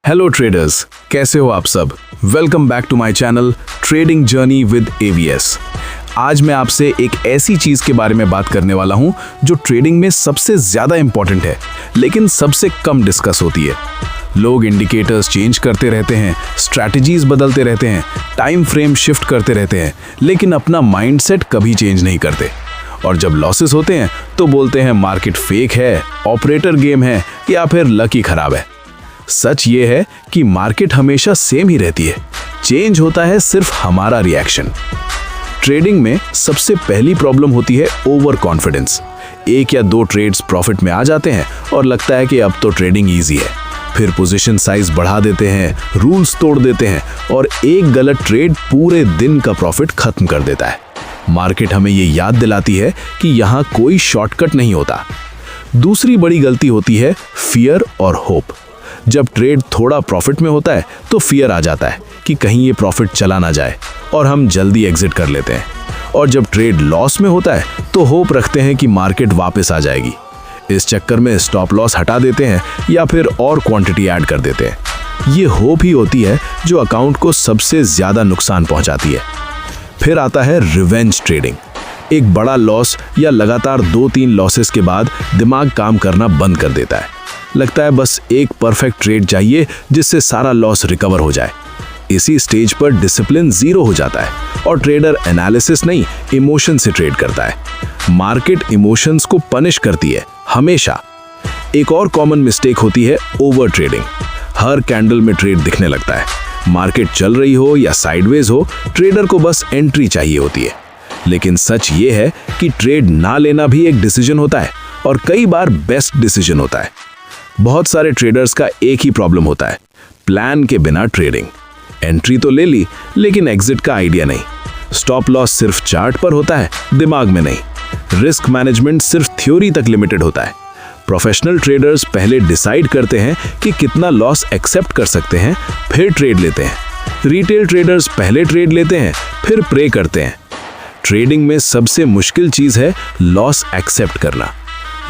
Hello traders, कैसे हो आप सब। Welcome back to my channel trading journey with AVS. आज मैं आपसे एक ऐसी चीज़ के बारे में बात करने वाला हूं जो ट्रेडिंग में सबसे ज़्यादा इंपॉर्टेंट है लेकिन सबसे कम डिस्कस होती है। लोग इंडिकेटर्स चेंज करते रहते हैं, स्ट्रैटेजीज बदलते रहते हैं, टाइम फ्रेम शिफ्ट करते रहते हैं, लेकिन अपना माइंडसेट कभी चेंज नहीं करते। और जब लॉसेस होते हैं तो बोलते हैं मार्केट फेक है, ऑपरेटर गेम है या फिर लकी खराब है। सच ये है कि मार्केट हमेशा सेम ही रहती है, चेंज होता है सिर्फ हमारा रिएक्शन। ट्रेडिंग में सबसे पहली प्रॉब्लम होती है ओवर कॉन्फिडेंस। एक या दो ट्रेड्स प्रॉफिट में आ जाते हैं और लगता है कि अब तो ट्रेडिंग इजी है। फिर पोजीशन साइज बढ़ा देते हैं, रूल्स तोड़ देते हैं और एक गलत ट्रेड पूरे दिन का प्रॉफिट खत्म कर देता है। मार्केट हमें ये याद दिलाती है कि यहाँ कोई शॉर्टकट नहीं होता। दूसरी बड़ी गलती होती है फियर और होप। जब ट्रेड थोड़ा प्रॉफिट में होता है तो फियर आ जाता है कि कहीं ये प्रॉफिट चला ना जाए और हम जल्दी एग्जिट कर लेते हैं। और जब ट्रेड लॉस में होता है तो होप रखते हैं कि मार्केट वापस आ जाएगी। इस चक्कर में स्टॉप लॉस हटा देते हैं या फिर और क्वांटिटी ऐड कर देते हैं। ये होप ही होती है जो अकाउंट को सबसे ज़्यादा नुकसान पहुंचाती है। फिर आता है रिवेंज ट्रेडिंग। एक बड़ा लॉस या लगातार 2-3 लॉसेस के बाद दिमाग काम करना बंद कर देता है। लगता है बस एक परफेक्ट ट्रेड चाहिए जिससे सारा लॉस रिकवर हो जाए। इसी स्टेज पर डिसिप्लिन जीरो हो जाता है और ट्रेडर एनालिसिस नहीं, इमोशन से ट्रेड करता है। मार्केट इमोशंस को पनिश करती है हमेशा। एक और कॉमन मिस्टेक होती है ओवर ट्रेडिंग। हर कैंडल में ट्रेड दिखने लगता है। मार्केट चल रही हो या साइडवेज हो, ट्रेडर को बस एंट्री चाहिए होती है। लेकिन सच ये है कि ट्रेड ना लेना भी एक डिसीजन होता है और कई बार बेस्ट डिसीजन होता है। बहुत सारे ट्रेडर्स का एक ही प्रॉब्लम होता है, प्लान के बिना ट्रेडिंग। एंट्री तो ले ली लेकिन एग्जिट का आइडिया नहीं। स्टॉप लॉस सिर्फ चार्ट पर होता है, दिमाग में नहीं। रिस्क मैनेजमेंट सिर्फ थ्योरी तक लिमिटेड होता है। प्रोफेशनल ट्रेडर्स पहले डिसाइड करते हैं कि कितना लॉस एक्सेप्ट कर सकते हैं, फिर ट्रेड लेते हैं। रिटेल ट्रेडर्स पहले ट्रेड लेते हैं, फिर प्रे करते हैं। ट्रेडिंग में सबसे मुश्किल चीज है लॉस एक्सेप्ट करना।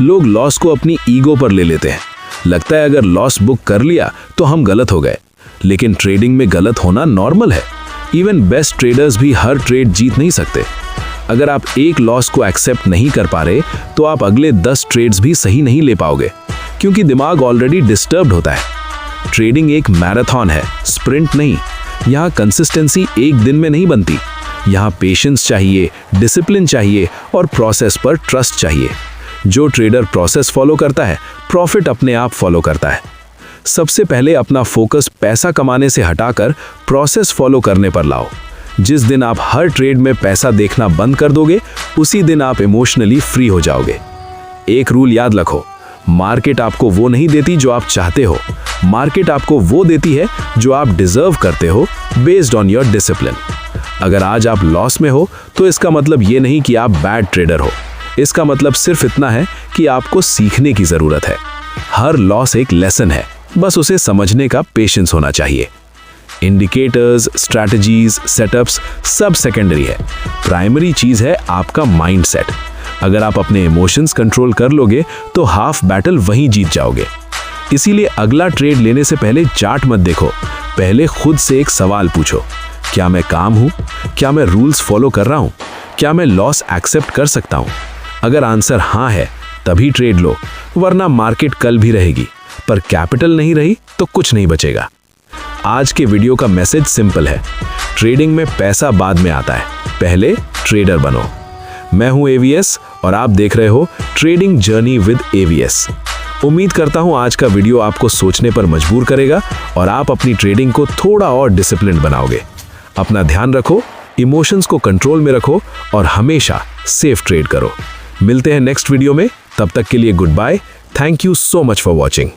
लोग लॉस को अपनी ईगो पर ले लेते हैं। लगता है अगर लॉस बुक कर लिया तो हम गलत हो गए, लेकिन ट्रेडिंग में गलत होना नॉर्मल है। इवन बेस्ट ट्रेडर्स भी हर ट्रेड जीत नहीं सकते। अगर आप एक लॉस को एक्सेप्ट नहीं कर पा रहे तो आप अगले 10 ट्रेड्स भी सही नहीं ले पाओगे, क्योंकि दिमाग ऑलरेडी डिस्टर्ब्ड होता है। ट्रेडिंग एक मैराथन है, स्प्रिंट नहीं। यहाँ कंसिस्टेंसी एक दिन में नहीं बनती। यहाँ पेशेंस चाहिए, डिसिप्लिन चाहिए और प्रोसेस पर ट्रस्ट चाहिए। जो ट्रेडर प्रोसेस फॉलो करता है, प्रॉफिट अपने आप फॉलो करता है। सबसे पहले अपना फोकस पैसा कमाने से हटाकर प्रोसेस फॉलो करने पर लाओ। जिस दिन आप हर ट्रेड में पैसा देखना बंद कर दोगे, उसी दिन आप इमोशनली फ्री हो जाओगे। एक रूल याद रखो, मार्केट आपको वो नहीं देती जो आप चाहते हो। मार्केट आपको वो देती है जो आप डिजर्व करते हो, बेस्ड ऑन योर डिसिप्लिन। अगर आज आप लॉस में हो तो इसका मतलब ये नहीं कि आप बैड ट्रेडर हो। इसका मतलब सिर्फ इतना है कि आपको सीखने की जरूरत है। हर लॉस एक लेसन है, बस उसे समझने का पेशेंस होना चाहिए। इंडिकेटर्स, स्ट्रैटेजीज, सेटअप्स सब सेकेंडरी है। प्राइमरी चीज है आपका माइंडसेट। अगर आप अपने इमोशंस कंट्रोल कर लोगे तो हाफ बैटल वहीं जीत जाओगे। इसीलिए अगला ट्रेड लेने से पहले चार्ट मत देखो, पहले खुद से एक सवाल पूछो, क्या मैं काम हूं? क्या मैं रूल्स फॉलो कर रहा हूं? क्या मैं लॉस एक्सेप्ट कर सकता हूं? अगर आंसर हाँ है तभी ट्रेड लो, वरना मार्केट कल भी रहेगी पर कैपिटल नहीं रही तो कुछ नहीं बचेगा। आज के वीडियो का मैसेज सिंपल है, ट्रेडिंग में पैसा बाद में आता है, पहले ट्रेडर बनो। मैं हूं एवीएस और आप देख रहे हो ट्रेडिंग जर्नी विद एवीएस। उम्मीद करता हूं आज का वीडियो आपको सोचने पर मजबूर करेगा और आप अपनी ट्रेडिंग को थोड़ा और डिसिप्लिन बनाओगे। अपना ध्यान रखो, इमोशंस को कंट्रोल में रखो और हमेशा सेफ ट्रेड करो। मिलते हैं नेक्स्ट वीडियो में, तब तक के लिए goodbye. Thank you so much for watching.